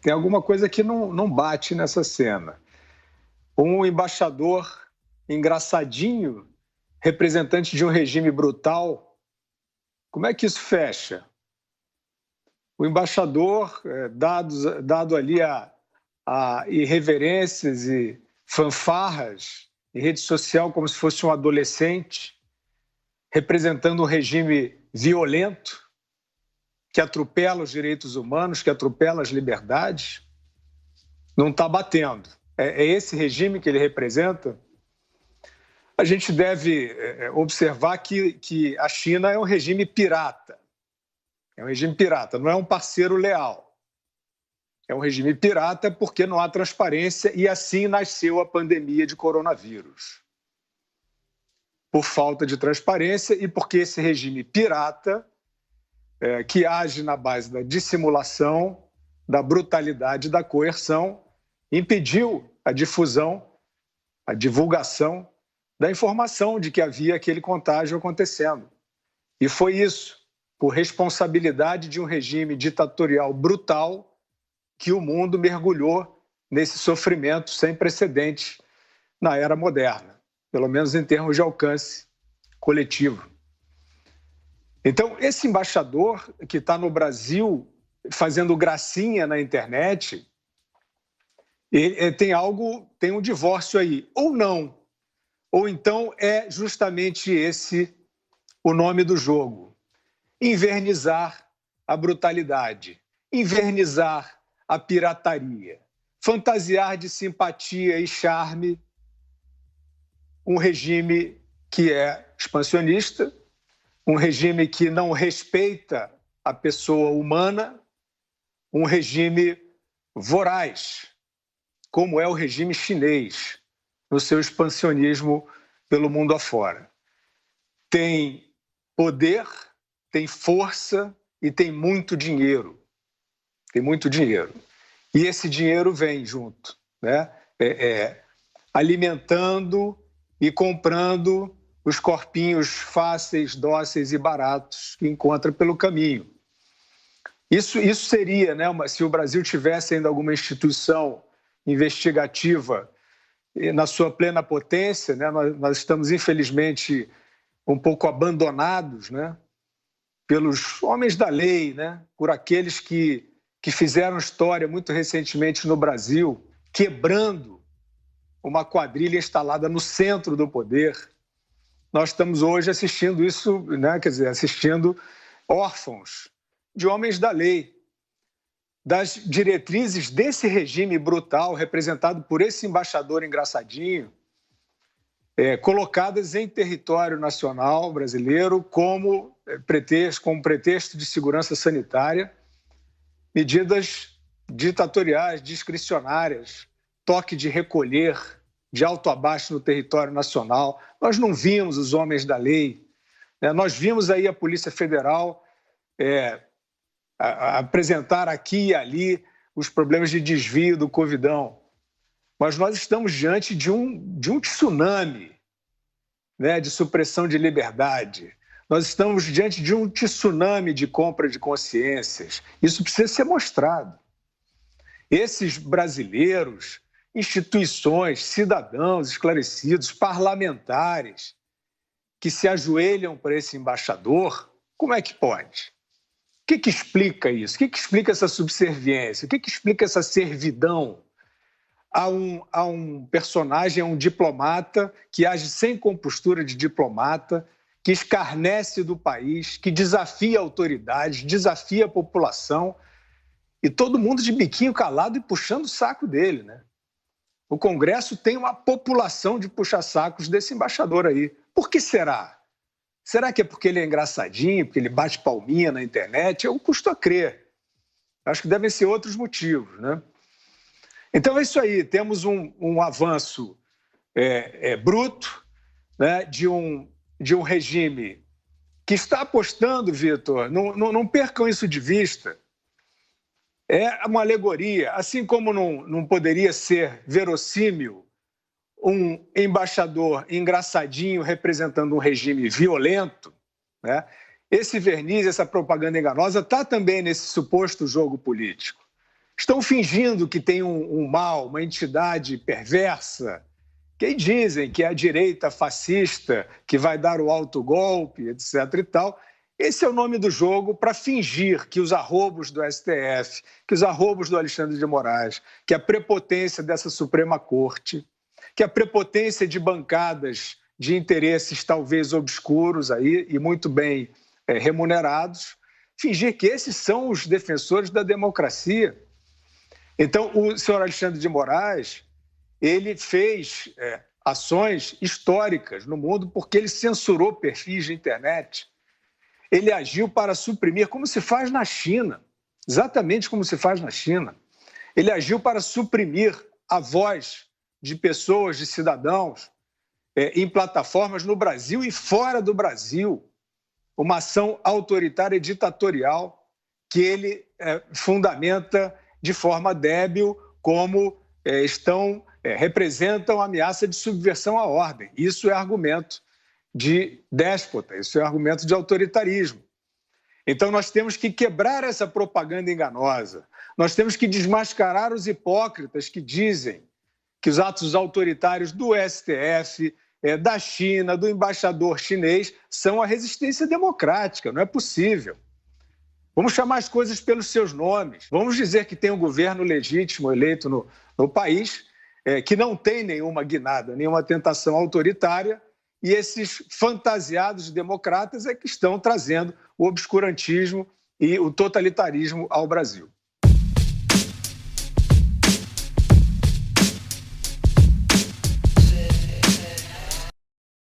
tem alguma coisa que não bate nessa cena. Um embaixador engraçadinho, representante de um regime brutal, como é que isso fecha? O embaixador, dado ali a irreverências e fanfarras em rede social como se fosse um adolescente, representando um regime violento, que atropela os direitos humanos, que atropela as liberdades, não está batendo. É esse regime que ele representa? A gente deve observar que a China é um regime pirata. É um regime pirata, não é um parceiro leal. É um regime pirata porque não há transparência e assim nasceu a pandemia de coronavírus. Por falta de transparência e porque esse regime pirata, que age na base da dissimulação, da brutalidade e da coerção, impediu a difusão, a divulgação da informação de que havia aquele contágio acontecendo. E foi isso, por responsabilidade de um regime ditatorial brutal, que o mundo mergulhou nesse sofrimento sem precedentes na era moderna, pelo menos em termos de alcance coletivo. Então, esse embaixador que está no Brasil fazendo gracinha na internet, tem um divórcio aí, ou não. Ou então é justamente esse o nome do jogo. Invernizar a brutalidade, invernizar a pirataria, fantasiar de simpatia e charme um regime que é expansionista, um regime que não respeita a pessoa humana, um regime voraz, como é o regime chinês, no seu expansionismo pelo mundo afora. Tem poder, tem força e tem muito dinheiro. Tem muito dinheiro. E esse dinheiro vem junto, né? Alimentando e comprando os corpinhos fáceis, dóceis e baratos que encontra pelo caminho. Isso seria, né, se o Brasil tivesse ainda alguma instituição investigativa na sua plena potência, né, nós estamos, infelizmente, um pouco abandonados, né, pelos homens da lei, né, por aqueles que fizeram história muito recentemente no Brasil, quebrando uma quadrilha instalada no centro do poder. Nós estamos hoje assistindo isso, né, quer dizer, assistindo órfãos de homens da lei, das diretrizes desse regime brutal representado por esse embaixador engraçadinho, colocadas em território nacional brasileiro como pretexto de segurança sanitária, medidas ditatoriais, discricionárias, toque de recolher de alto a baixo no território nacional. Nós não vimos os homens da lei, né? Nós vimos aí a Polícia Federal apresentar aqui e ali os problemas de desvio do Covidão. Mas nós estamos diante de um tsunami, né, de supressão de liberdade. Nós estamos diante de um tsunami de compra de consciências. Isso precisa ser mostrado. Esses brasileiros, instituições, cidadãos esclarecidos, parlamentares, que se ajoelham para esse embaixador, como é que pode? O que explica isso? O que explica essa subserviência? O que explica essa servidão a um personagem, a um diplomata que age sem compostura de diplomata, que escarnece do país, que desafia a autoridade, desafia a população, e todo mundo de biquinho calado e puxando o saco dele, né? O Congresso tem uma população de puxa-sacos desse embaixador aí. Por que será? Será que é porque ele é engraçadinho, porque ele bate palminha na internet? Eu custo a crer. Acho que devem ser outros motivos, né? Então é isso aí, temos um avanço bruto, né, de um regime que está apostando, Vitor, não percam isso de vista, é uma alegoria, assim como não poderia ser verossímil um embaixador engraçadinho representando um regime violento, né? Esse verniz, essa propaganda enganosa está também nesse suposto jogo político. Estão fingindo que tem um mal, uma entidade perversa, que aí dizem que é a direita fascista que vai dar o autogolpe, etc. e tal. Esse é o nome do jogo para fingir que os arrobos do STF, que os arrobos do Alexandre de Moraes, que a prepotência dessa Suprema Corte, que a prepotência de bancadas de interesses talvez obscuros aí, e muito bem remunerados, fingir que esses são os defensores da democracia. Então, o senhor Alexandre de Moraes, ele fez ações históricas no mundo porque ele censurou perfis de internet. Ele agiu para suprimir, como se faz na China, exatamente como se faz na China. Ele agiu para suprimir a voz de pessoas, de cidadãos, em plataformas no Brasil e fora do Brasil. Uma ação autoritária e ditatorial que ele fundamenta de forma débil como representam ameaça de subversão à ordem. Isso é argumento de déspota, isso é argumento de autoritarismo. Então, nós temos que quebrar essa propaganda enganosa. Nós temos que desmascarar os hipócritas que dizem que os atos autoritários do STF, da China, do embaixador chinês, são a resistência democrática. Não é possível. Vamos chamar as coisas pelos seus nomes. Vamos dizer que tem um governo legítimo eleito no país, que não tem nenhuma guinada, nenhuma tentação autoritária, e esses fantasiados democratas é que estão trazendo o obscurantismo e o totalitarismo ao Brasil.